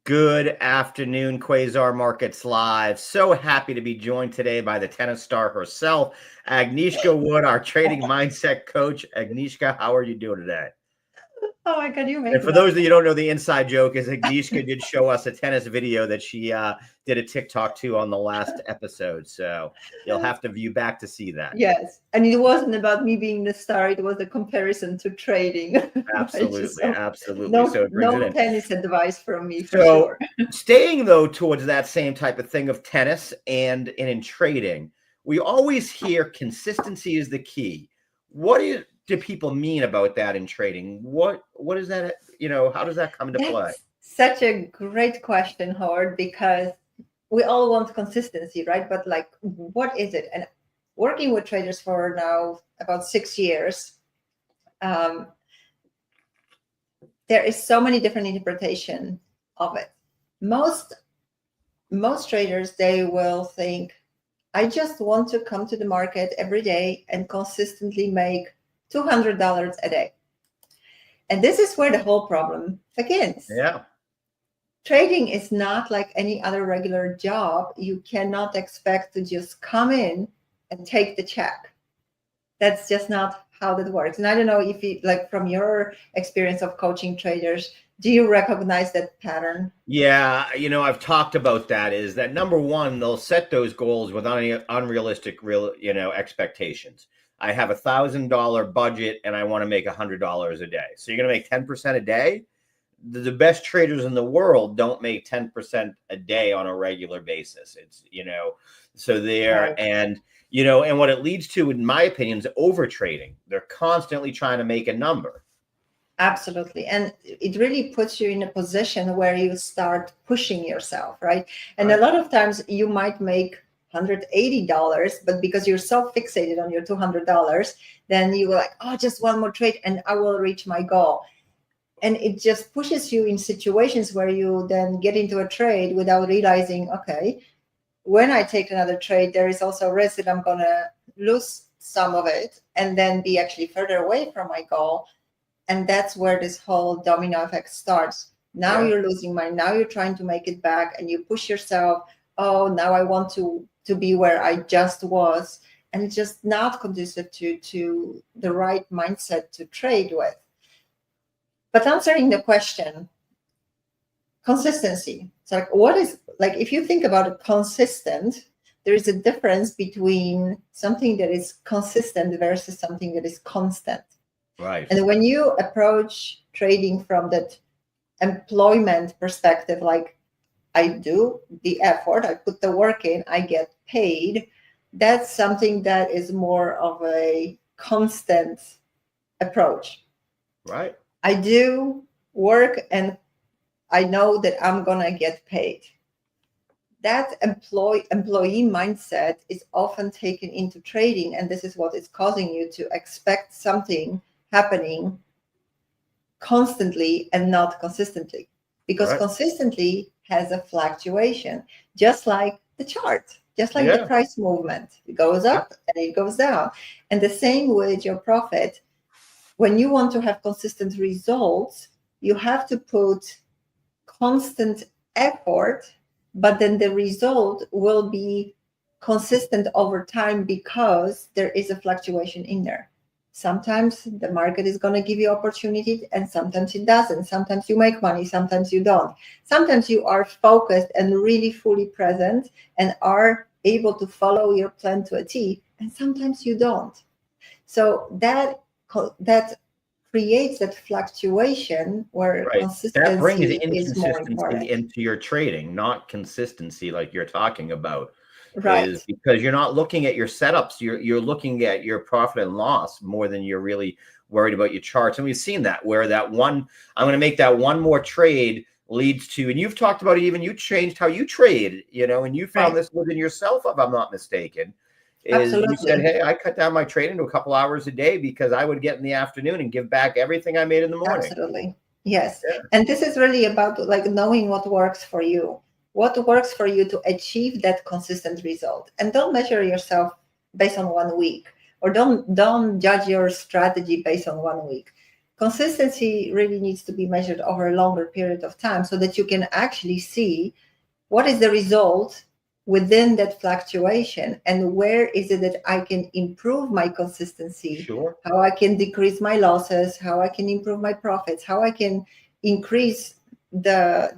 Good afternoon, Quasar Markets Live. So happy to be joined today by the tennis star herself, Agnieszka Wood, our trading mindset coach. Agnieszka, how are you doing today? Oh my God, you make And for those of you who don't know, the inside joke is Agnieszka did show us a tennis video that she did a TikTok to on the last episode. So you'll have to view back to see that. Yes, and it wasn't about me being the star. It was a comparison to trading. Absolutely, So absolutely. So no, it brings it no in. tennis advice from me for So sure. staying though towards that same type of thing of tennis and in trading, we always hear consistency is the key. Do people mean about that in trading? What is that? How does that come into play? That's such a great question, Howard, because we all want consistency, right? But like, what is it? And working with traders for now about 6 years, um, there is so many different interpretation of it. Most traders, they will think, I just want to come to the market every day and consistently make $200 a day. And this is where the whole problem begins. Yeah. Trading is not like any other regular job. You cannot expect to just come in and take the check. That's just not how that works. And I don't know if you, like, from your experience of coaching traders, do you recognize that pattern? Yeah, I've talked about that is that number one, they'll set those goals with unrealistic expectations. I have $1,000 budget and I want to make $100 a day. So you're going to make 10% a day. The best traders in the world don't make 10% a day on a regular basis. It's, so there Right. and what it leads to, in my opinion, is over trading. They're constantly trying to make a number. Absolutely. And it really puts you in a position where you start pushing yourself, right? And Right. a lot of times you might make $180, but because you're so fixated on your $200, then you go like, oh, just one more trade and I will reach my goal. And it just pushes you in situations where you then get into a trade without realizing, okay, when I take another trade, there is also a risk that I'm going to lose some of it and then be actually further away from my goal. And that's where this whole domino effect starts. Now Yeah. you're losing money. Now you're trying to make it back and you push yourself. Oh, now I want to be where I just was. And it's just not conducive to the right mindset to trade with. But answering the question, consistency. So like, what is, like, if you think about it, consistent, there is a difference between something that is consistent versus something that is constant. Right. And when you approach trading from that employment perspective, like, I do the effort, I put the work in, I get paid, that's something that is more of a constant approach. Right. I do work and I know that I'm going to get paid. That employee mindset is often taken into trading, and this is what is causing you to expect something happening constantly and not consistently, because Right. consistently has a fluctuation, just like the chart, just like the Yeah. price movement. It goes up and it goes down. And the same with your profit. When you want to have consistent results, you have to put constant effort, but then the result will be consistent over time because there is a fluctuation in there. Sometimes the market is going to give you opportunity and sometimes it doesn't. Sometimes you make money, sometimes you don't. Sometimes you are focused and really fully present and are able to follow your plan to a T, and sometimes you don't. So that creates that fluctuation where Right. That brings consistency is more inconsistency important. into your trading, not consistency like you're talking about, is Right. because you're not looking at your setups. You're looking at your profit and loss more than you're really worried about your charts. And we've seen that where that one, I'm going to make that one more trade leads to, and you've talked about it, even you changed how you trade, and you found Right. this within yourself, if I'm not mistaken. Is you said, Absolutely. hey, I cut down my trading to a couple hours a day because I would get in the afternoon and give back everything I made in the morning. Absolutely. Yes. Yeah. And this is really about like knowing what works for you. What works for you to achieve that consistent result. And don't measure yourself based on 1 week, or don't judge your strategy based on 1 week. consistency really needs to be measured over a longer period of time so that you can actually see what is the result within that fluctuation and where is it that I can improve my consistency, Sure. how I can decrease my losses, how I can improve my profits, how I can increase the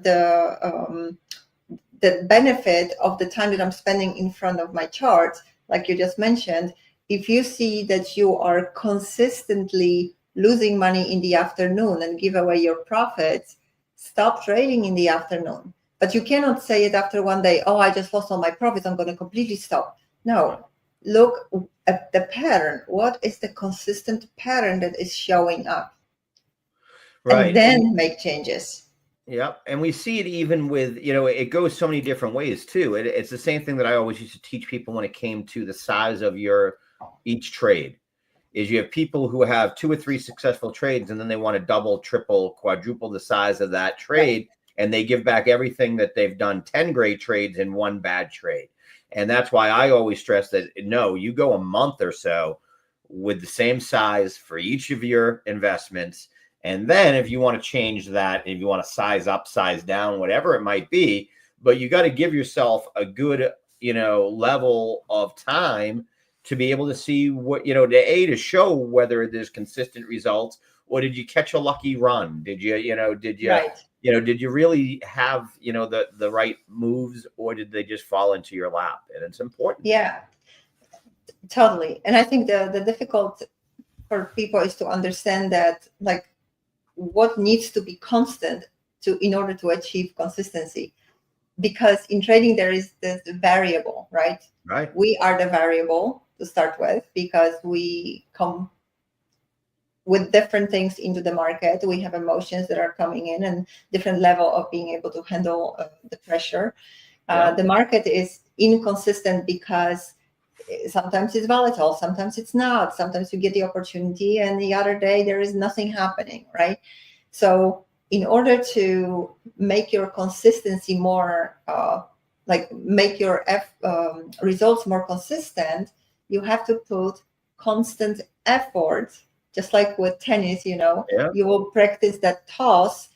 benefit of the time that I'm spending in front of my chart. Like you just mentioned, if you see that you are consistently losing money in the afternoon and give away your profits, stop trading in the afternoon. But you cannot say it after one day, oh, I just lost all my profits, I'm going to completely stop. No, look at the pattern. What is the consistent pattern that is showing up? Right. And then make changes. Yeah. And we see it even with, you know, it goes so many different ways too. It's the same thing that I always used to teach people when it came to the size of each trade. Is you have people who have 2 or 3 successful trades and then they want to double, triple, quadruple the size of that trade. And they give back everything that they've done 10 great trades in one bad trade. And that's why I always stress that, no, you go a month or so with the same size for each of your investments. And then if you want to change that, if you want to size up, size down, whatever it might be, but you got to give yourself a good, level of time to be able to see what, to show whether there's consistent results, or did you catch a lucky run? Did you, Right. did you really have, the right moves, or did they just fall into your lap? And it's important. Yeah, totally. And I think the difficult for people is to understand that, like, what needs to be constant in order to achieve consistency. Because in trading, there is this variable, right? Right. We are the variable to start with because we come with different things into the market. We have emotions that are coming in and different level of being able to handle the pressure. The market is inconsistent because sometimes it's volatile, sometimes it's not. Sometimes you get the opportunity and the other day there is nothing happening, right? So in order to make your consistency more, make your results more consistent, you have to put constant effort. Just like with tennis, you will practice that toss.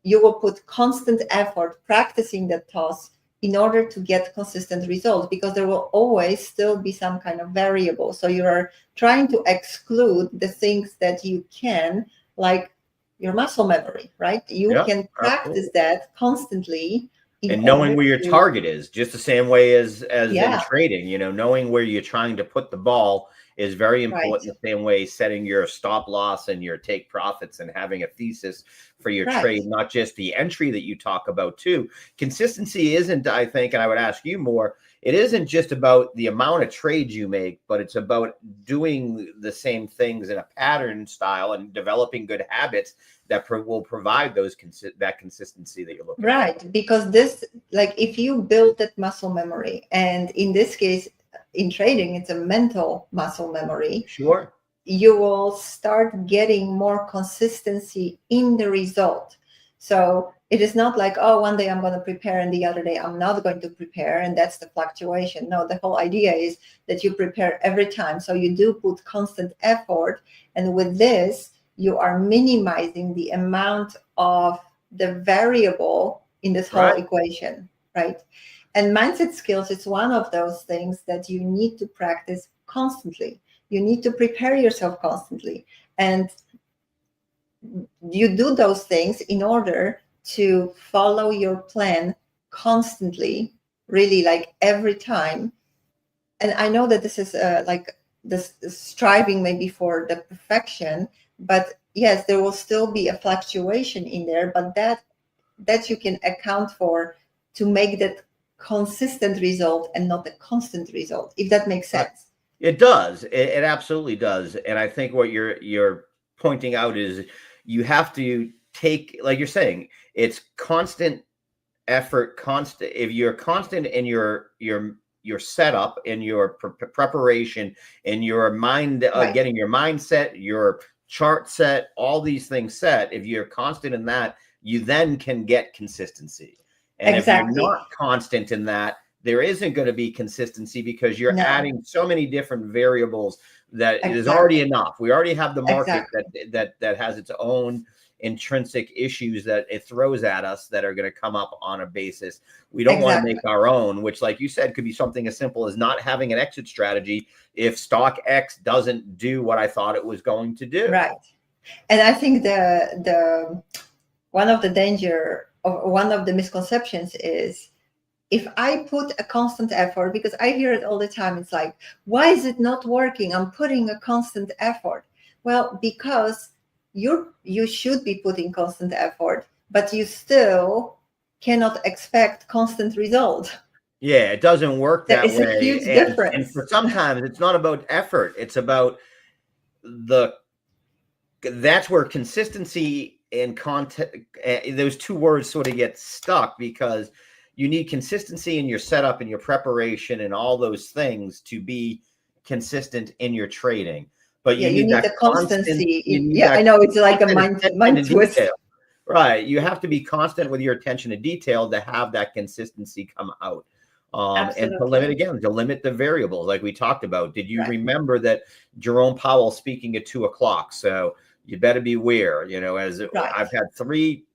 You will put constant effort practicing that toss in order to get consistent results, because there will always still be some kind of variable. So you are trying to exclude the things that you can, like your muscle memory, right? You can practice that constantly. And knowing where your target is, just the same way as in trading, knowing where you're trying to put the ball is very important. The same way setting your stop loss and your take profits and having a thesis for your trade, not just the entry that you talk about too. Consistency isn't, I think, and I would ask you more, it isn't just about the amount of trades you make, but it's about doing the same things in a pattern style and developing good habits that will provide that consistency that you're looking for. Right, because this, like, if you build that muscle memory, and in this case, in trading, it's a mental muscle memory. Sure. You will start getting more consistency in the result. So it is not like, oh, one day I'm going to prepare and the other day I'm not going to prepare, and that's the fluctuation. No, the whole idea is that you prepare every time. So you do put constant effort, and with this, you are minimizing the amount of the variable in this whole equation, right? And mindset skills is one of those things that you need to practice constantly. You need to prepare yourself constantly. And you do those things in order to follow your plan constantly, really, like every time. And I know that this is like this striving maybe for the perfection, but yes, there will still be a fluctuation in there, but that you can account for to make that consistent result and not a constant result, if that makes sense. It does. It absolutely does. And I think what you're pointing out is you have to take, like you're saying, it's constant effort, constant. If you're constant in your setup, in your preparation, in your mind, getting your mindset, your chart set, all these things set, if you're constant in that, you then can get consistency. And if you're not constant in that, there isn't going to be consistency, because you're adding so many different variables that it is already Exactly. enough. We already have the market Exactly. that has its own intrinsic issues that it throws at us that are going to come up on a basis. We don't want to make Exactly. our own, which, like you said, could be something as simple as not having an exit strategy if stock X doesn't do what I thought it was going to do. Right. And I think the one of the danger or one of the misconceptions is, if I put a constant effort, because I hear it all the time, it's like, why is it not working? I'm putting a constant effort. Well, because you should be putting constant effort, but you still cannot expect constant result. Yeah, it doesn't work There that is a way. huge And for difference. sometimes it's not about effort. It's about the that's where consistency and content, those two words sort of get stuck, because you need consistency in your setup and your preparation and all those things to be consistent in your trading. But Yeah, you you need need that the constant, constancy. you need Yeah, I that know it's like a constant attention mind to twist. detail. Right. You have to be constant with your attention to detail to have that consistency come out. And to limit, Absolutely. again, to limit the variables like we talked about. Did you Right. remember that Jerome Powell speaking at 2 o'clock? So you better beware. As Right. I've had three,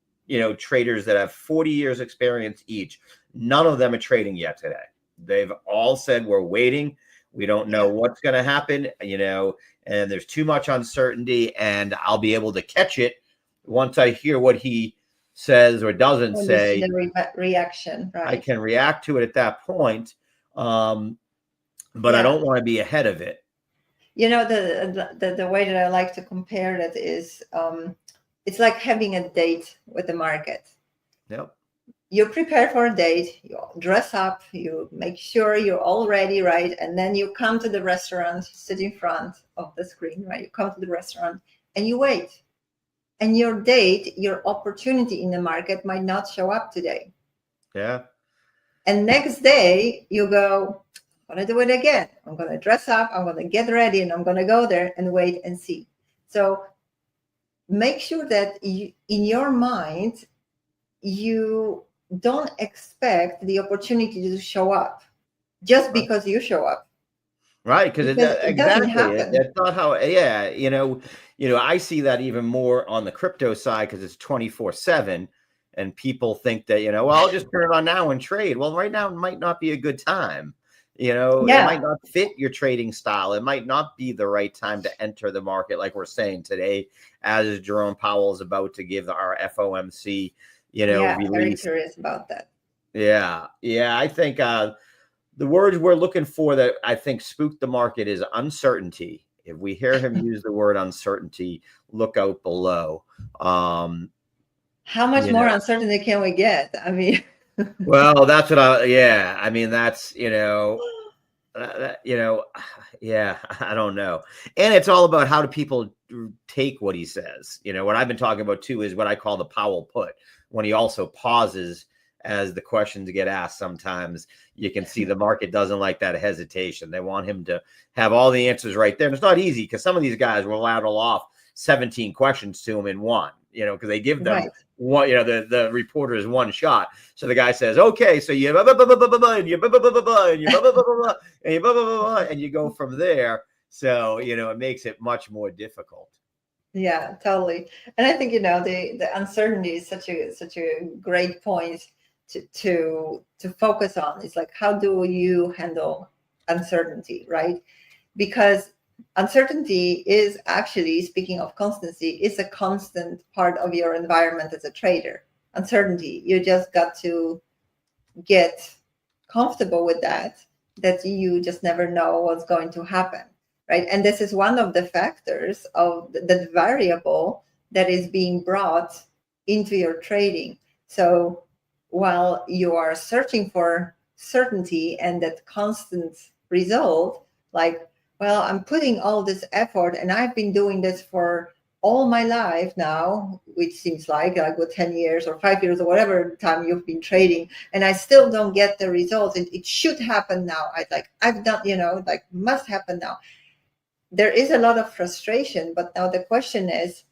traders that have 40 years experience each. None of them are trading yet today. They've all said, we're waiting. We don't know Yeah. what's going to happen, and there's too much uncertainty, and I'll be able to catch it once I hear what he says or doesn't When you see say. the reaction, I right? can react to it at that point. But I Yeah. don't want to be ahead of it. The way that I like to compare that is, it's like having a date with the market. Yep. You prepare for a date, you dress up, you make sure you're all ready, right? And then you come to the restaurant, sit in front of the screen, right? You come to the restaurant and you wait. And your date, your opportunity in the market might not show up today. Yeah. And next day you go, I'm going to do it again. I'm going to dress up, I'm going to get ready, and I'm going to go there and wait and see. So make sure that in your mind, you don't expect the opportunity to show up just Right. because you show up. Right, because Because it doesn't exactly happen. that's not how. Yeah, I see that even more on the crypto side because it's 24/7, and people think that well, I'll just turn it on now and trade. Well, right now might not be a good time. It Yeah. might not fit your trading style. It might not be the right time to enter the market, like we're saying today, as Jerome Powell is about to give our FOMC, Yeah. Very release. curious about that. Yeah, yeah, I think the words we're looking for that I think spook the market is uncertainty. If we hear him use the word uncertainty, look out below. Um, How much you more know, uncertainty can we get? I mean, well, that's what yeah, I mean, that's, yeah, I don't know. And it's all about how do people take what he says. What I've been talking about too is what I call the Powell put, when he also pauses as the questions get asked. Sometimes you can see the market doesn't like that hesitation. They want him to have all the answers right there. And it's not easy because some of these guys will rattle off 17 questions to him in one, because they give them right. one, the reporter is one shot. So the guy says, okay, so you blah, blah, blah, blah, blah, blah, and you blah, blah, blah, blah, blah, and you blah, blah, blah, blah, blah, and you blah, blah, blah, blah, and you go from there. So, it makes it much more difficult. Yeah, totally. And I think, the uncertainty is such a great point to focus on. It's like, how do you handle uncertainty, right? Because uncertainty is actually, speaking of constancy, is a constant part of your environment as a trader. Uncertainty, you just got to get comfortable with that you just never know what's going to happen, right? And this is one of the factors of that variable that is being brought into your trading. So while you are searching for certainty and that constant result, like, well, I'm putting all this effort and I've been doing this for all my life now, which seems like with 10 years or 5 years or whatever time you've been trading, and I still don't get the results. It should happen now. I've done, must happen now. There is a lot of frustration, but now the question is,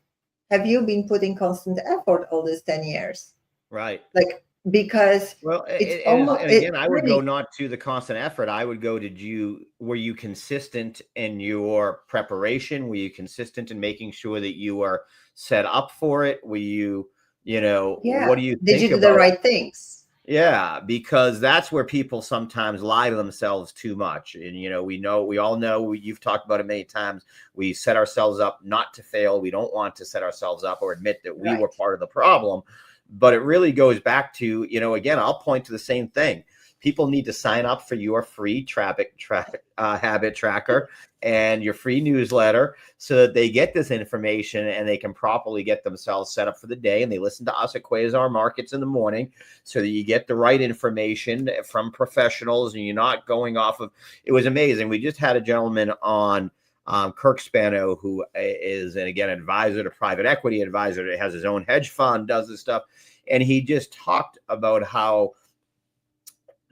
have you been putting constant effort all these 10 years? Right. Like, because Well, it's almost, and it again, I would go really, not to the constant effort. I would go to were you consistent in your preparation? Were you consistent in making sure that you are set up for it? Were you, what yeah. do you Did you think do the about? right things? Yeah, because that's where people sometimes lie to themselves too much. And, we all know, you've talked about it many times. We set ourselves up not to fail. We don't want to set ourselves up or admit that we were Right. part of the problem. But it really goes back to, again, I'll point to the same thing. People need to sign up for your free habit tracker and your free newsletter so that they get this information and they can properly get themselves set up for the day. And they listen to us at Quasar Markets in the morning so that you get the right information from professionals and you're not going off of. It was amazing. We just had a gentleman on, Kirk Spano, who is, and again, advisor to private equity, advisor that has his own hedge fund, does this stuff. And he just talked about how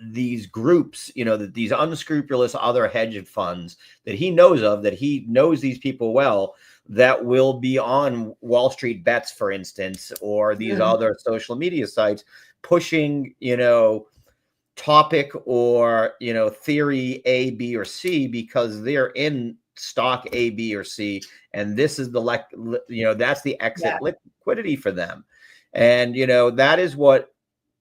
these groups, that these unscrupulous other hedge funds that he knows of, that he knows these people well, that will be on Wall Street Bets, for instance, or these Mm, other social media sites pushing, topic or, theory A, B, or C because they're in stock A, B, or C. And this is that's the exit yeah. liquidity for them. And, that is what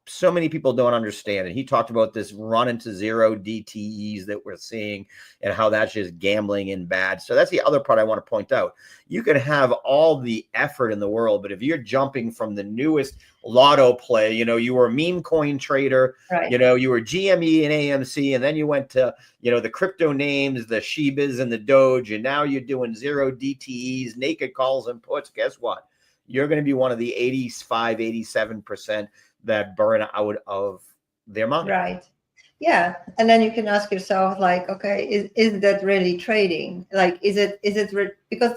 so many people don't understand. And he talked about this run into zero DTEs that we're seeing and how that's just gambling and bad. So that's the other part I want to point out. You can have all the effort in the world, but if you're jumping from the newest lotto play, you were a meme coin trader, Right. you were GME and AMC, and then you went to, the crypto names, the Shibas and the Doge, and now you're doing zero DTEs, naked calls and puts. Guess what? You're going to be one of the 85, 87% that burn out of their money. Right. Yeah. And then you can ask yourself, like, okay, is that really trading? Like, because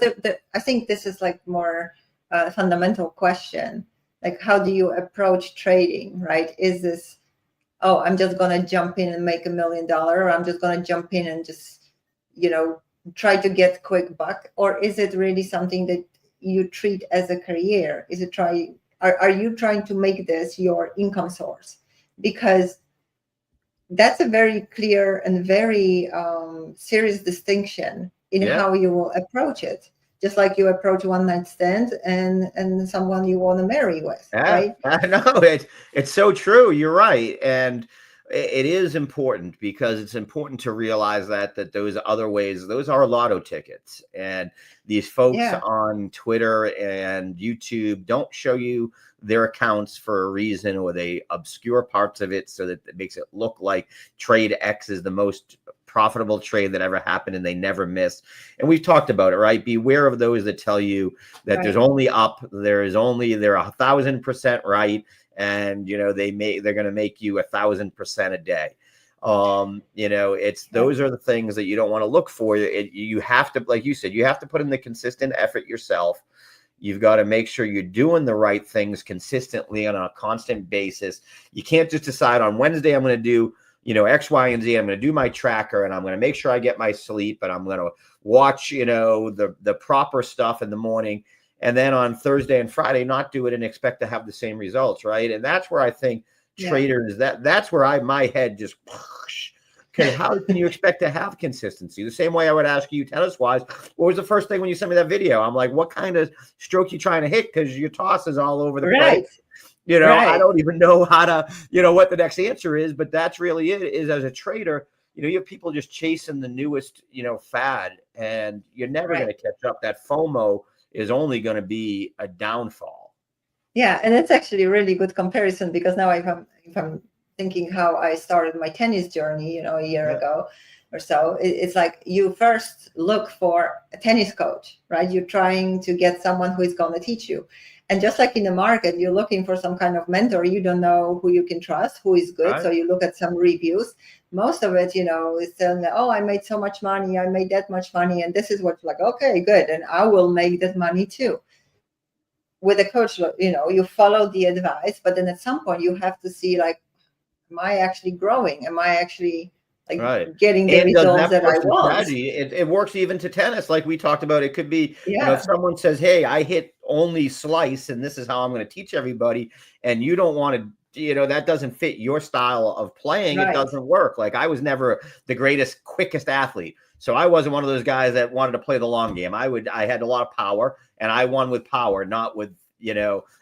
I think this is like more fundamental question. Like, how do you approach trading, right? Is this, oh, I'm just going to jump in and make $1 million, or I'm just going to jump in and just, try to get quick buck? Or is it really something that you treat as a career? Are you trying to make this your income source? Because that's a very clear and very serious distinction in how you will approach it. Just like you approach one night stand and someone you want to marry with, right? I know it's so true. You're right. And it is important because it's important to realize that those other ways, those are lotto tickets. And these folks on Twitter and YouTube don't show you their accounts for a reason, or they obscure parts of it so that it makes it look like trade X is the most profitable trade that ever happened and they never miss. And we've talked about it, right? Beware of those that tell you that there's only up, they're 1,000% right. And, they're going to make you 1,000% a day. Those are the things that you don't want to look for. You have to, like you said, you have to put in the consistent effort yourself. You've got to make sure you're doing the right things consistently on a constant basis. You can't just decide on Wednesday, I'm going to do, X, Y, and Z. I'm going to do my tracker and I'm going to make sure I get my sleep and I'm going to watch, the proper stuff in the morning. And then on Thursday and Friday, not do it and expect to have the same results. Right. And that's where I think traders, that's where my head just, because how can you expect to have consistency? The same way I would ask you tennis wise, what was the first thing when you sent me that video? I'm like, what kind of stroke you trying to hit? Because your toss is all over the place. I don't even know how to, what the next answer is, but that's really it. Is as a trader, you have people just chasing the newest, fad, and you're never going to catch up. That FOMO is only going to be a downfall. Yeah, and it's actually a really good comparison, because now if I'm thinking how I started my tennis journey, a year ago or so, it's like you first look for a tennis coach, right? You're trying to get someone who is going to teach you. And just like in the market, you're looking for some kind of mentor. You don't know who you can trust, who is good. Right. So you look at some reviews. Most of it, is telling, oh, I made so much money. I made that much money. And this is what, like, okay, good. And I will make that money too. With a coach, you follow the advice, but then at some point you have to see, like, am I actually growing? Am I actually getting the results that I want? It works even to tennis, like we talked about. It could be, if someone says, hey, I hit only slice and this is how I'm going to teach everybody, and you don't want to that doesn't fit your style of playing. It Right. doesn't work. Like, I was never the greatest, quickest athlete. So I wasn't one of those guys that wanted to play the long game. I had a lot of power, and I won with power, not with,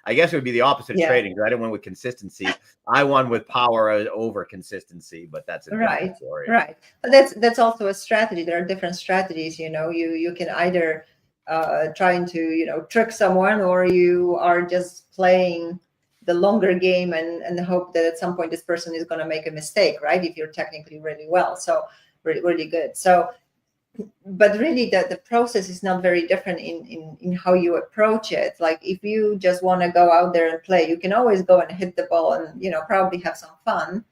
I guess it would be the opposite of Yeah. trading, because I didn't win with consistency. I won with power over consistency, but that's a different story. Right. But that's also a strategy. There are different strategies. You can either trying to trick someone, or you are just playing the longer game and hope that at some point this person is going to make a mistake, right? If you're technically really well, so really good. So, but really the process is not very different in how you approach it. Like, if you just want to go out there and play, you can always go and hit the ball and probably have some fun.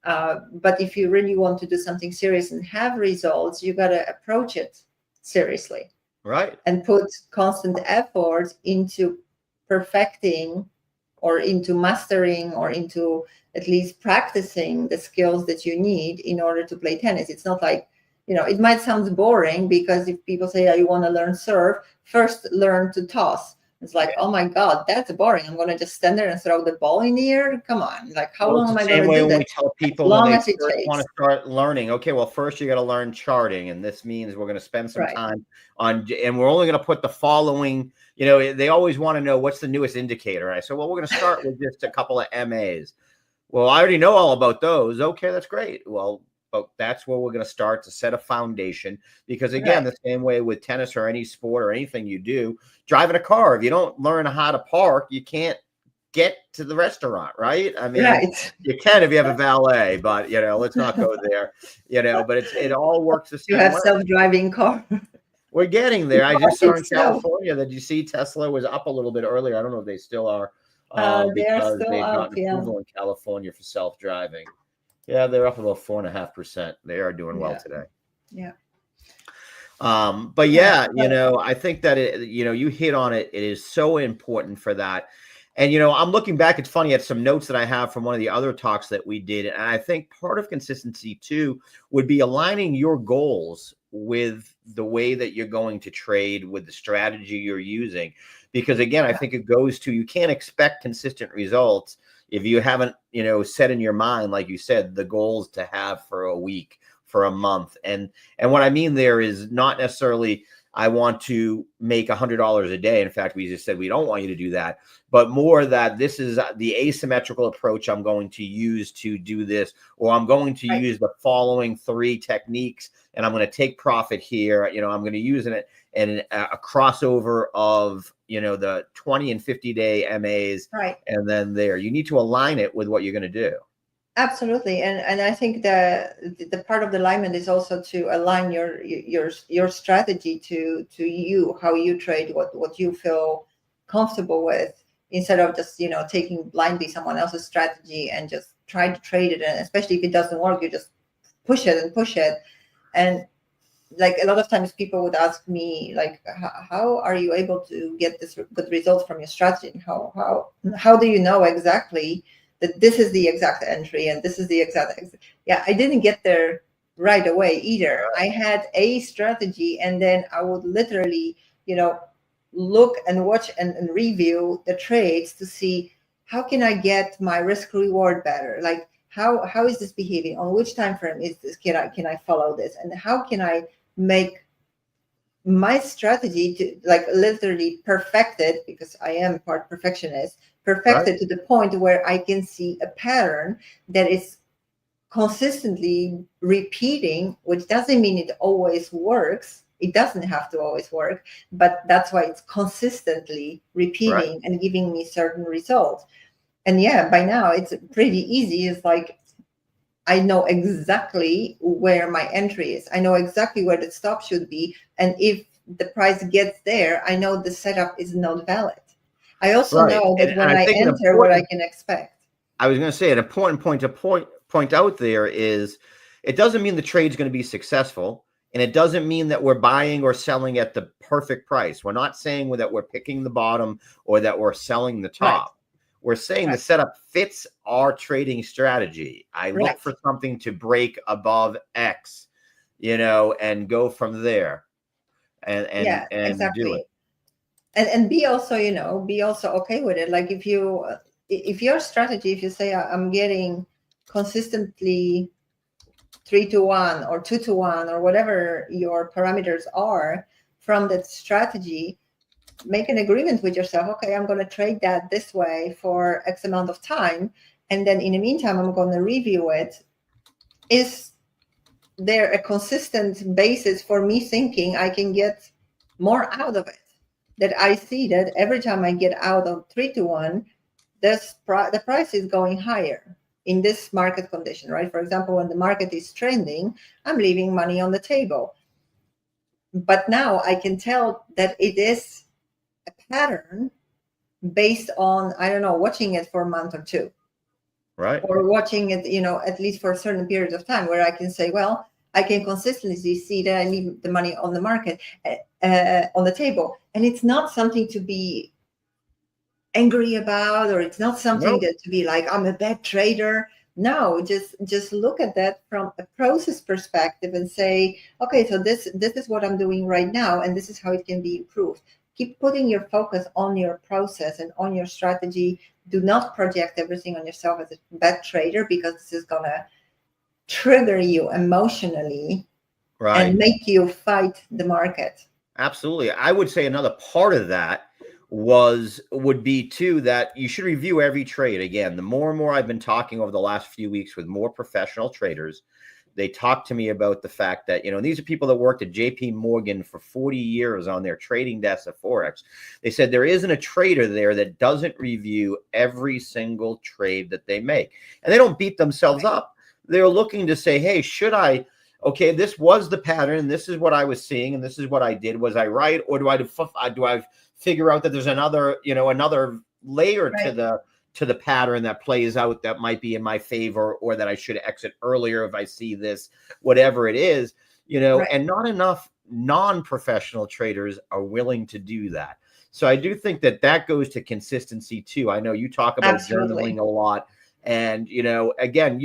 But if you really want to do something serious and have results, you got to approach it seriously, right? And put constant effort into perfecting, or into mastering, or into at least practicing the skills that you need in order to play tennis. It's not like, it might sound boring, because if people say, you want to learn serve, first learn to toss. It's like, oh my God, that's boring. I'm going to just stand there and throw the ball in the air. Come on. Like, how long am I going to do that? We tell people when they first want to start learning, okay, well, first you got to learn charting. And this means we're going to spend some time on, and we're only going to put the following, they always want to know what's the newest indicator. I said, well, we're going to start with just a couple of MAs. Well, I already know all about those. Okay, that's great. Well, but that's where we're going to start to set a foundation, because again, the same way with tennis or any sport or anything you do, driving a car, if you don't learn how to park, you can't get to the restaurant, right? I mean, you can if you have a valet, but let's not go there, but it all works the same way. You have self-driving car. We're getting there. I just saw in California that you see Tesla was up a little bit earlier. I don't know if they still are, because they've gotten approval in California for self-driving. Yeah, they're up about 4.5%. They are doing well today. Yeah. But yeah, I think that you hit on it. It is so important for that. And I'm looking back. It's funny, at some notes that I have from one of the other talks that we did, and I think part of consistency too would be aligning your goals with the way that you're going to trade, with the strategy you're using. Because again, I think it goes to, you can't expect consistent results if you haven't, set in your mind, like you said, the goals to have for a week, for a month. And what I mean there is not necessarily, I want to make $100 a day. In fact, we just said we don't want you to do that, but more that this is the asymmetrical approach I'm going to use to do this, or I'm going to use the following 3 techniques, and I'm going to take profit here. I'm going to use it in a crossover of, the 20 and 50 day MAs. And then you need to align it with what you're going to do. Absolutely. And I think the part of the alignment is also to align your strategy to you, how you trade, what you feel comfortable with, instead of just, taking blindly someone else's strategy and just try to trade it. And especially if it doesn't work, you just push it. And like, a lot of times people would ask me, like, how are you able to get this good results from your strategy? How do you know exactly that this is the exact entry and this is the exact yeah, I didn't get there right away either. I had a strategy, and then I would literally, look and watch and review the trades to see, how can I get my risk reward better? Like, how is this behaving? On which time frame is this? Can I follow this? And how can I make my strategy to, like, literally perfect it, because I am part perfectionist, perfected to the point where I can see a pattern that is consistently repeating, which doesn't mean it always works. It doesn't have to always work, but that's why it's consistently repeating and giving me certain results. And yeah, by now it's pretty easy. It's like, I know exactly where my entry is. I know exactly where the stop should be. And if the price gets there, I know the setup is not valid. I also know that when I enter, what I can expect. I was going to say, an important point to point out there is, it doesn't mean the trade's going to be successful. And it doesn't mean that we're buying or selling at the perfect price. We're not saying that we're picking the bottom or that we're selling the top. We're saying the setup fits our trading strategy. I look for something to break above X, and go from there and exactly. do it. And be also, be also okay with it. Like, if you, if your strategy, if you say I'm getting consistently 3-to-1 or 2-to-1 or whatever your parameters are from that strategy, make an agreement with yourself. Okay, I'm going to trade that this way for X amount of time. And then in the meantime, I'm going to review it. Is there a consistent basis for me thinking I can get more out of it? That I see that every time I get out of 3-to-1, the price is going higher in this market condition, right? For example, when the market is trending, I'm leaving money on the table. But now I can tell that it is a pattern based on, I don't know, watching it for a month or two. Right. Or watching it, at least for a certain period of time, where I can say, well, I can consistently see that I leave the money on the market, on the table. And it's not something to be angry about, or it's not something that to be like, I'm a bad trader. No, just look at that from a process perspective and say, okay, so this is what I'm doing right now, and this is how it can be improved. Keep putting your focus on your process and on your strategy. Do not project everything on yourself as a bad trader, because this is gonna trigger you emotionally, Right. and make you fight the market. Absolutely. I would say another part of that would be too that you should review every trade. Again, the more and more I've been talking over the last few weeks with more professional traders, they talk to me about the fact that, these are people that worked at JP Morgan for 40 years on their trading desk at Forex. They said there isn't a trader there that doesn't review every single trade that they make. And they don't beat themselves up. They're looking to say, hey, okay, this was the pattern, and this is what I was seeing, and this is what I did. Was I right, or do I figure out that there's another layer to the pattern that plays out that might be in my favor, or that I should exit earlier if I see this, whatever it is, Right. And not enough non-professional traders are willing to do that. So I do think that goes to consistency too. I know you talk about Absolutely. journaling a lot, and again,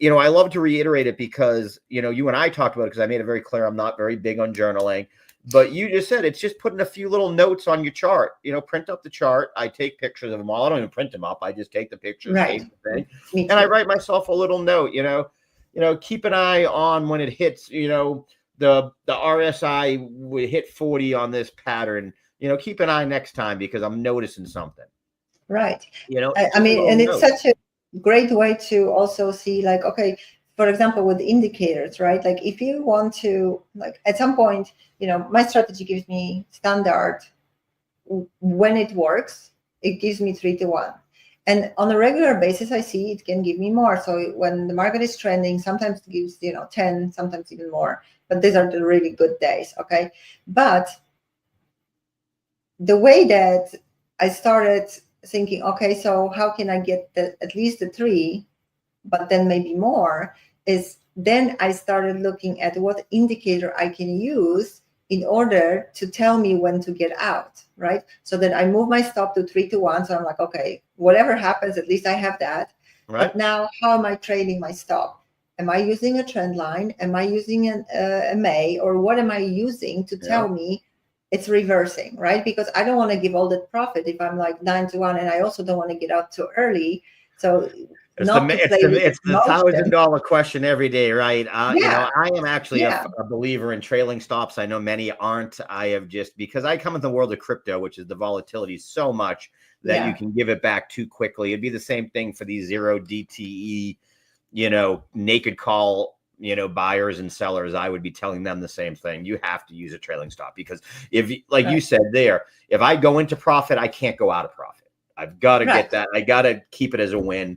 I love to reiterate it because, you and I talked about it, because I made it very clear I'm not very big on journaling. But you just said it's just putting a few little notes on your chart. Print up the chart. I take pictures of them all. I don't even print them up. I just take the pictures, Right. save the thing, Me and I too. write myself a little note. Keep an eye on when it hits. The RSI would hit 40 on this pattern. Keep an eye next time because I'm noticing something. Right. It's I just a mean, little and it's note. such a great way to also see, like, okay, for example, with indicators, right? Like, if you want to, like, at some point, my strategy gives me standard. When it works, it gives me 3-to-1. And on a regular basis, I see it can give me more. So when the market is trending, sometimes it gives, 10, sometimes even more. But these are the really good days, okay? But the way that I started thinking, okay, so how can I get at least the 3, but then maybe more, is then I started looking at what indicator I can use in order to tell me when to get out, right? So then I move my stop to 3-to-1. So I'm like, okay, whatever happens, at least I have that. Right. But now, how am I trading my stop? Am I using a trend line? Am I using a MA? Or what am I using to tell me it's reversing, right? Because I don't want to give all that profit if I'm like 9-to-1, and I also don't want to get out too early. So It's not to play with the emotion. $1,000 question every day, right? Yeah. I am actually Yeah. a believer in trailing stops. I know many aren't. I have just, because I come in the world of crypto, which is the volatility so much that you can give it back too quickly. It'd be the same thing for these 0 DTE, naked call, buyers and sellers. I would be telling them the same thing. You have to use a trailing stop, because if, like you said there, if I go into profit, I can't go out of profit. I've got to get that. I got to keep it as a win.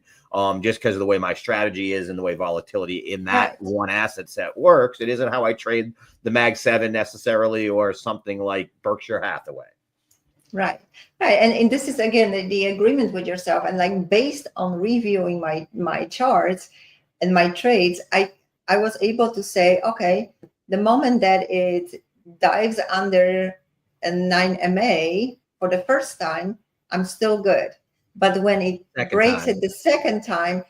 Just because of the way my strategy is and the way volatility in that one asset set works. It isn't how I trade the Mag 7 necessarily, or something like Berkshire Hathaway. Right. And this is, again, the agreement with yourself. And like, based on reviewing my charts and my trades, I was able to say, okay, the moment that it dives under a 9 MA for the first time, I'm still good. But when it breaks it the second time,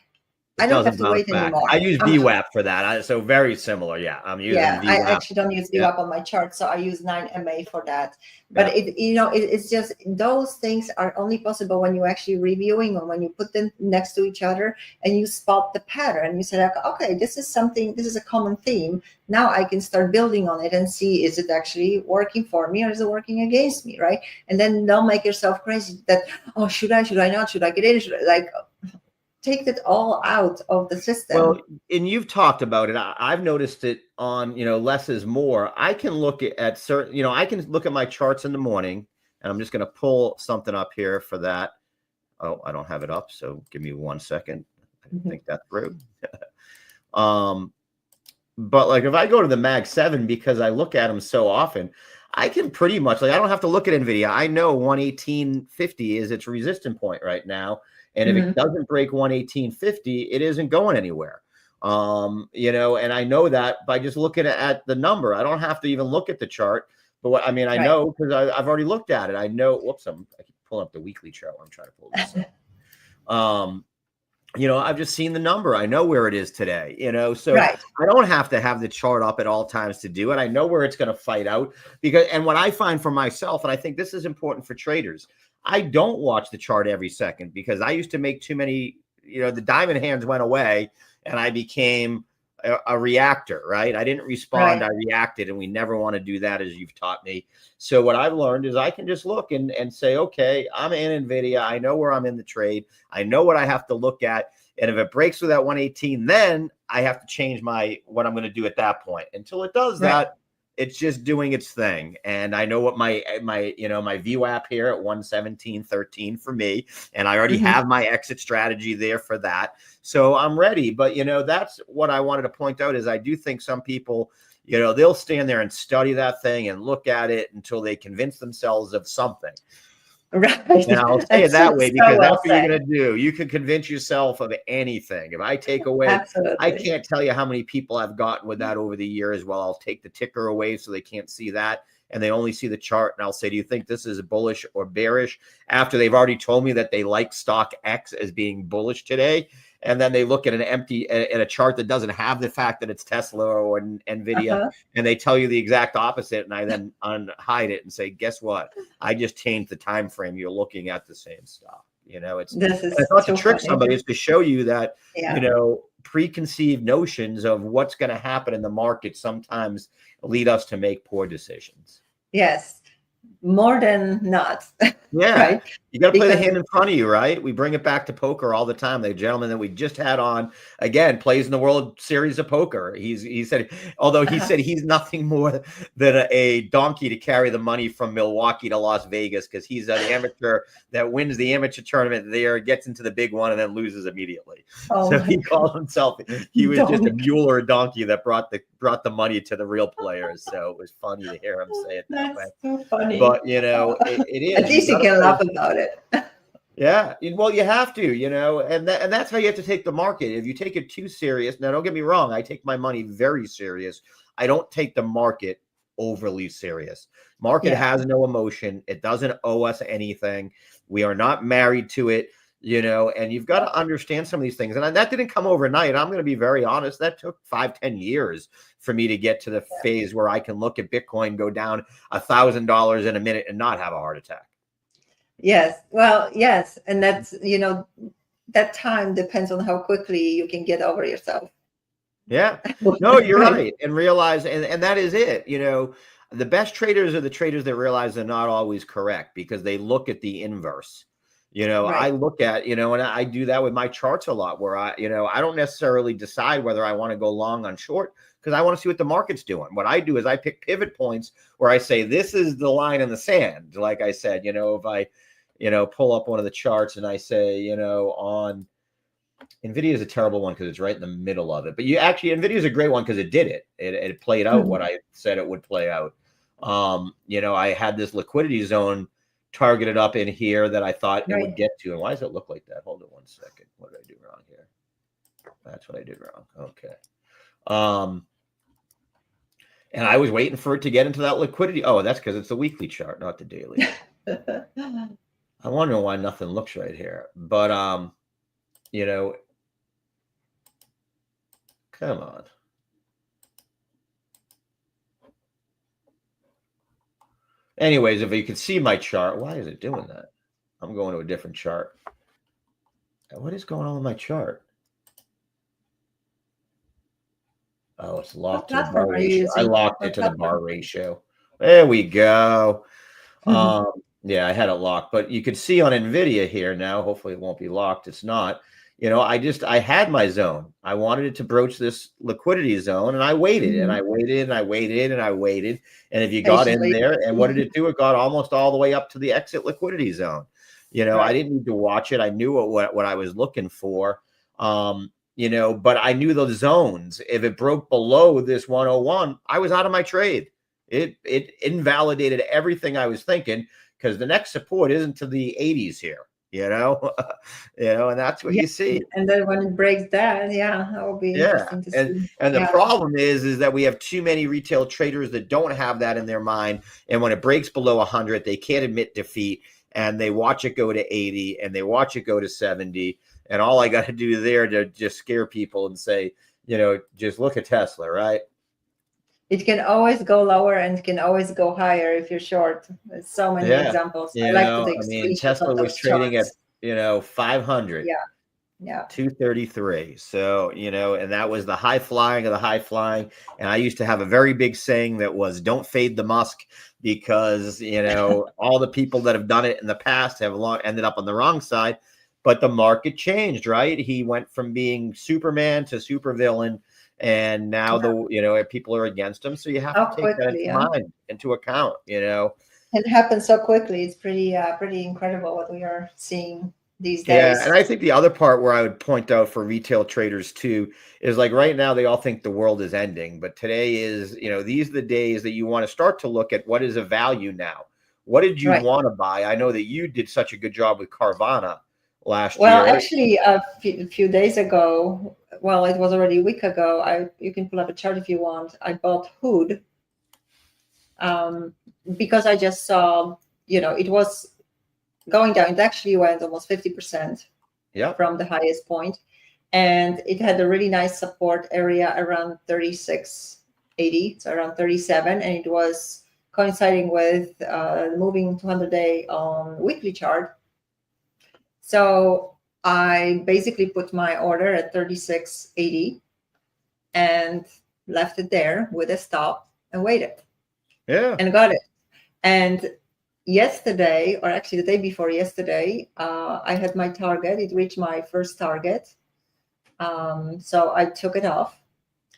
I It don't have doesn't to bounce wait back. I anymore. use VWAP for that. So very similar. Yeah, I'm using Yeah, I VWAP. actually don't use Yeah, VWAP on my chart, so I use 9MA for that. But yeah. it's just those things are only possible when you're actually reviewing, or when you put them next to each other and you spot the pattern. You say, like, okay, this is a common theme. Now I can start building on it and see, is it actually working for me or is it working against me, right? And then don't make yourself crazy that, oh, should I not? Should I get in? Like, take it all out of the system. Well, and you've talked about it. I've noticed it on, less is more. I can look at certain, I can look at my charts in the morning, and I'm just going to pull something up here for that. Oh, I don't have it up, so give me 1 second. I can think that through. But like if I go to the Mag 7, because I look at them so often, I can pretty much, like, I don't have to look at NVIDIA. I know 118.50 is its resistance point right now. And if it doesn't break 118.50, it isn't going anywhere. And I know that by just looking at the number. I don't have to even look at the chart. But I know, because I've already looked at it. I know, whoops, I keep pulling up the weekly chart when I'm trying to pull this up. I've just seen the number. I know where it is today, so Right. I don't have to have the chart up at all times to do it. I know where it's going to fight out, and what I find for myself, and I think this is important for traders, I don't watch the chart every second, because I used to make too many, the diamond hands went away and I became a reactor, right? I didn't respond. Right. I reacted, and we never want to do that, as you've taught me. So what I've learned is I can just look and say, okay, I'm in NVIDIA. I know where I'm in the trade. I know what I have to look at. And if it breaks through that 118, then I have to change what I'm going to do at that point. Until it does that, it's just doing its thing. And I know what my VWAP here at 117.13 for me, and I already have my exit strategy there for that. So I'm ready. But that's what I wanted to point out, is I do think some people, they'll stand there and study that thing and look at it until they convince themselves of something. Right. And I'll say it that way, because that's what you're going to do. You can convince yourself of anything. If I take away, Absolutely. I can't tell you how many people I've gotten with that over the years. Well, I'll take the ticker away so they can't see that, and they only see the chart. And I'll say, do you think this is bullish or bearish? After they've already told me that they like stock X as being bullish today. And then they look at a chart that doesn't have the fact that it's Tesla or NVIDIA, and they tell you the exact opposite. And I then unhide it and say, guess what? I just changed the time frame. You're looking at the same stuff. It's not to trick somebody. It's to show you that, preconceived notions of what's going to happen in the market sometimes lead us to make poor decisions. Yes. More than not. Yeah. Right? You got to play the hand in front of you, right? We bring it back to poker all the time. The gentleman that we just had on, again, plays in the World Series of Poker. He said he's nothing more than a donkey to carry the money from Milwaukee to Las Vegas, because he's an amateur that wins the amateur tournament there, gets into the big one, and then loses immediately. So he called himself, he was just a mule or a donkey that brought the money to the real players. So it was funny to hear him say it that way. So funny. But it is. At least you can laugh about it. Yeah, well, you have to, and that's how you have to take the market. If you take it too serious, now don't get me wrong, I take my money very serious. I don't take the market overly serious. Market has no emotion. It doesn't owe us anything. We are not married to it, and you've got to understand some of these things. And that didn't come overnight. I'm going to be very honest. That took 5-10 years for me to get to the phase where I can look at Bitcoin go down $1,000 in a minute and not have a heart attack. Yes. Well, yes. And that's, that time depends on how quickly you can get over yourself. Yeah. No, you're right. And realize, and that is it. The best traders are the traders that realize they're not always correct, because they look at the inverse. I look at, and I do that with my charts a lot, where I don't necessarily decide whether I want to go long on short, because I want to see what the market's doing. What I do is I pick pivot points where I say, this is the line in the sand. Like I said, if I, pull up one of the charts and I say, on NVIDIA is a terrible one because it's right in the middle of it. But NVIDIA is a great one because it did it. It played out what I said it would play out. I had this liquidity zone targeted up in here that I thought it would get to. And why does it look like that? Hold on 1 second. What did I do wrong here? That's what I did wrong. Okay. And I was waiting for it to get into that liquidity. Oh, that's because it's the weekly chart, not the daily. I wonder why nothing looks right here. But Come on. Anyways, if you can see my chart, why is it doing that? I'm going to a different chart. What is going on with my chart? Oh, it's locked to the bar platform are you ratio. I using? locked it What to the bar platform? ratio. There we go. Mhm. Yeah, I had it locked, but you could see on NVIDIA here now. Hopefully, it won't be locked. It's not. I had my zone. I wanted it to broach this liquidity zone, and I waited and I Mhm. waited and I waited and I waited. And if you got in Patiently. there, and what did it do? It got almost all the way up to the exit liquidity zone. I Right. didn't need to watch it. I knew what I was looking for. But I knew those zones. If it broke below this 101, I was out of my trade. It invalidated everything I was thinking, because the next support isn't to the 80s here, and that's what Yeah. you see. And then when it breaks that, yeah, that will be Yeah. interesting to And see. and the Yeah. problem is that we have too many retail traders that don't have that in their mind. And when it breaks below 100, they can't admit defeat, and they watch it go to 80, and they watch it go to 70. And all I got to do there to just scare people and say, just look at Tesla, right? It can always go lower and can always go higher if you're short. There's so many Yeah. examples. I like to take I mean, screenshots of Tesla was those trading at, charts. 500. Yeah. Yeah. 233. So, and that was the high flying of the high flying. And I used to have a very big saying that was, don't fade the Musk, because, all the people that have done it in the past have ended up on the wrong side. But the market changed, right? He went from being Superman to supervillain. And now people are against him. So you have How to take that quickly, yeah. into account. It happens so quickly. It's pretty incredible what we are seeing these Yeah, and days. I think the other part where I would point out for retail traders too is, like, right now they all think the world is ending, but today is, these are the days that you want to start to look at what is a value now. What did you Right. want to buy? I know that you did such a good job with Carvana last Well, year. actually, a few days ago, well, it was already a week ago. You can pull up a chart if you want. I bought Hood because I just saw, it was going down. It actually went almost 50% Yeah. from the highest point, and it had a really nice support area around 36.80, so around 37, and it was coinciding with moving 200-day on weekly chart. So I basically put my order at 36.80 and left it there with a stop and waited. Yeah. And got it. And yesterday, or actually the day before yesterday, I had my target. It reached my first target. So I took it off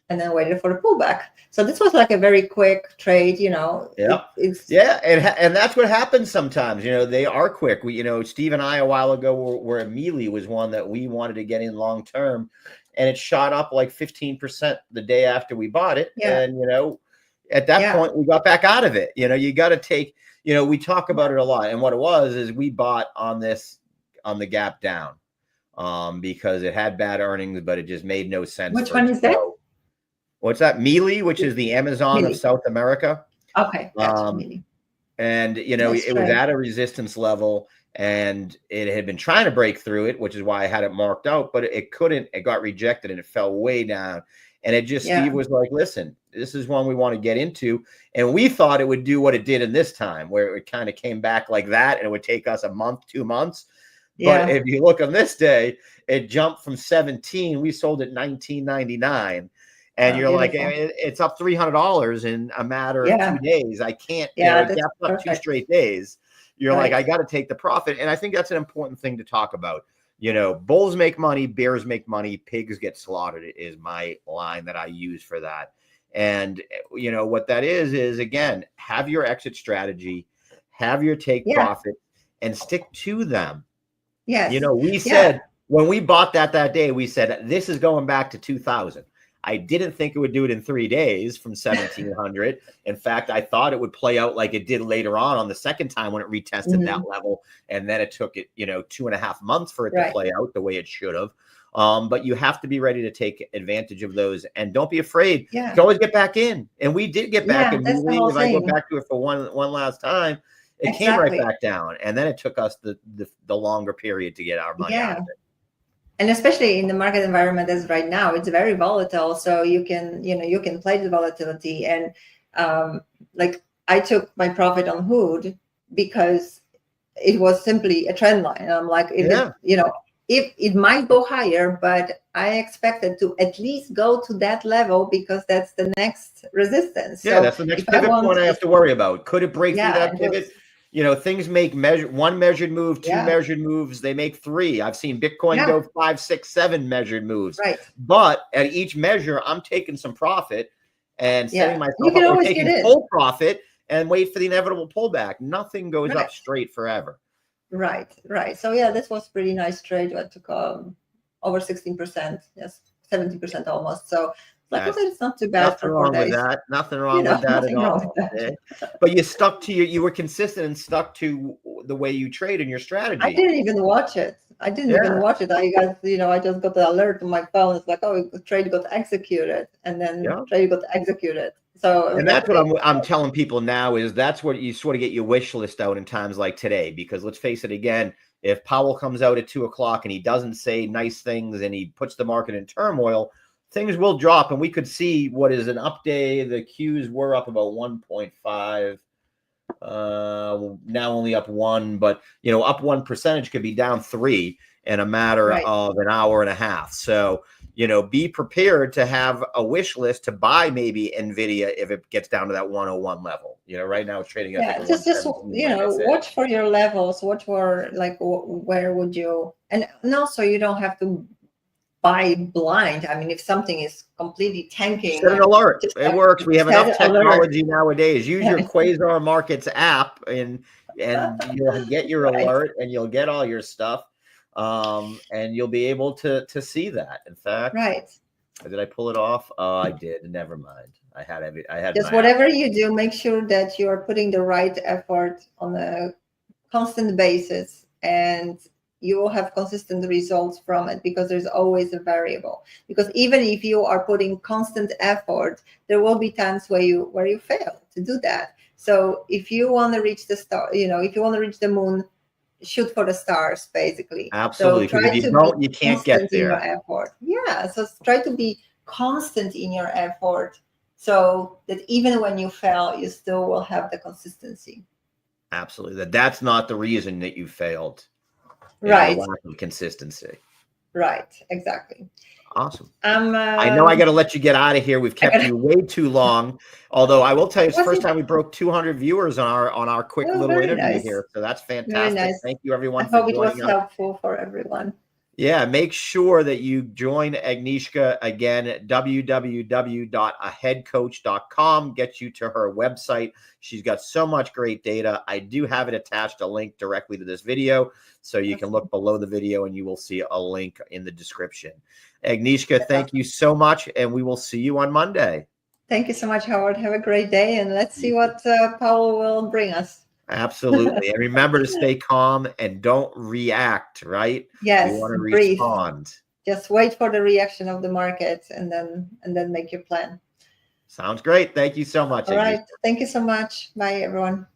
and then waited for the pullback. So this was like a very quick trade, Yeah. It's Yeah, and that's what happens sometimes. They are quick. We, Steve and I a while ago were Mealy was one that we wanted to get in long term, and it shot up like 15% the day after we bought it. yeah, And at that yeah, point we got back out of it. You got to take. We talk about it a lot, and what it was is we bought on the gap down, because it had bad earnings, but it just made no sense which for it one to is that? go. What's that? Mealy, which is the Amazon of Millie. South America. Okay, gotcha, Um, Millie. and Nice it was trade. at a resistance level, and it had been trying to break through it, which is why I had it marked out, but it couldn't. It got rejected and it fell way down. And it just, Yeah, Steve was like, listen, this is one we want to get into. And we thought it would do what it did in this time, where it kind of came back like that, and it would take us a month, 2 months. But yeah. if you look on this day, it jumped from 17. We sold it 19.99. And Oh, you're like, beautiful. it's up $300 in a matter of Yeah, 2 days. I can't, yeah, it that's gapped up 2 perfect. straight days. You're like, Right. I got to take the profit. And I think that's an important thing to talk about. Bulls make money, bears make money, pigs get slaughtered is my line that I use for that. And, what that is again, have your exit strategy, have your take Yeah. profit, and stick to them. Yes. We Yeah. said when we bought that day, we said this is going back to 2000. I didn't think it would do it in 3 days from 1700. In fact, I thought it would play out like it did later on the second time when it retested that level. And then it took it, 2.5 months for it to Right. play out the way it should have. But you have to be ready to take advantage of those, and don't be afraid. Yeah. You can always get back in. And we did get back Yeah, in. that's the whole If I go thing. back to it for one last time, it came right Exactly. back down. And then it took us the longer period to get our money out Yeah. of it. and especially in the market environment as right now, it's very volatile. So you can play the volatility. And like I took my profit on Hood because it was simply a trend line. And I'm like, Yeah. if it might go higher, but I expected to at least go to that level because that's the next resistance. Yeah, So that's the next if I pivot want, point I have to worry about. Could it break through yeah, that pivot? Things make one measured move, two yeah, measured moves, they make three. I've seen Bitcoin yeah, go 5, 6, 7 measured moves. right, But at each measure, I'm taking some profit and setting yeah. You myself can up, or always get taking in, full profit and wait for the inevitable pullback. Nothing goes up right, straight forever. right. So yeah, this was pretty nice trade. I took over 16%, yes, 70% almost. So like, okay, That's it's not too bad nothing for 4 wrong with days. that. Nothing wrong with that at Nothing wrong with all. that. Okay? But you were consistent and stuck to the way you trade and your I strategy. didn't even watch it. I didn't even Yeah. watch it. I just got the alert on my phone. It's like, oh, trade got executed, and then Yeah. trade got executed. So it was And like, that's what okay, I'm telling people now, is that's what you sort of get your wish list out in times like today. Because let's face it, again, if Powell comes out at 2 o'clock and he doesn't say nice things and he puts the market in turmoil, things will drop. And we could see what is an up day. The Qs were up about 1.5. Now only up 1, but up 1% could be down 3 in a matter right. of an hour and a half. So be prepared to have a wish list to buy maybe Nvidia if it gets down to that 101 level. Right now it's trading, I think, Yeah, at just 117, like I said. watch for your levels. Watch for like where would you, and also you don't have to buy blind. I mean, if something is completely tanking, Set an alert. just It works. We have set enough alert. technology nowadays. Use your Quasar Markets app, and you'll get your Right, alert, and you'll get all your stuff, and you'll be able to see that. In fact, right. did I pull it off? Oh, I did. Never mind. I had Just my app. whatever you do, make sure that you are putting the right effort on a constant basis, and you will have consistent results from it, because there's always a variable. Because even if you are putting constant effort, there will be times where you fail to do that. So if you want to reach the star, if you want to reach the moon, shoot for the stars, basically. Absolutely, So because if try you to be don't, you can't get constant in your there. effort. Yeah, so try to be constant in your effort, so that even when you fail, you still will have the consistency. Absolutely. That's not the reason that you failed. Is your Right, lack of consistency. right, exactly. Awesome. I'm I know I got to let you get out of here. We've kept gotta, you way too long. Although I will tell you, it's the was first it? time we broke 200 viewers on our quick Oh, little very interview nice, here. So that's very fantastic. nice. Thank you, everyone, I for hope it was joining us. helpful for everyone. Yeah, make sure that you join Agnieszka again at www.aheadcoach.com. Get you to her website. She's got so much great data. I do have it attached, a link directly to this video, so you can look below the video and you will see a link in the description. Agnieszka, thank you so much, and we will see you on Monday. Thank you so much, Howard. Have a great day, and let's see what Powell will bring us. Absolutely. And remember to stay calm and don't react, right? Yes, You want to breathe. respond. Just wait for the reaction of the market, and then make your plan. Sounds great. Thank you so much, All right. Agnieszka. Thank you so much. Bye, everyone.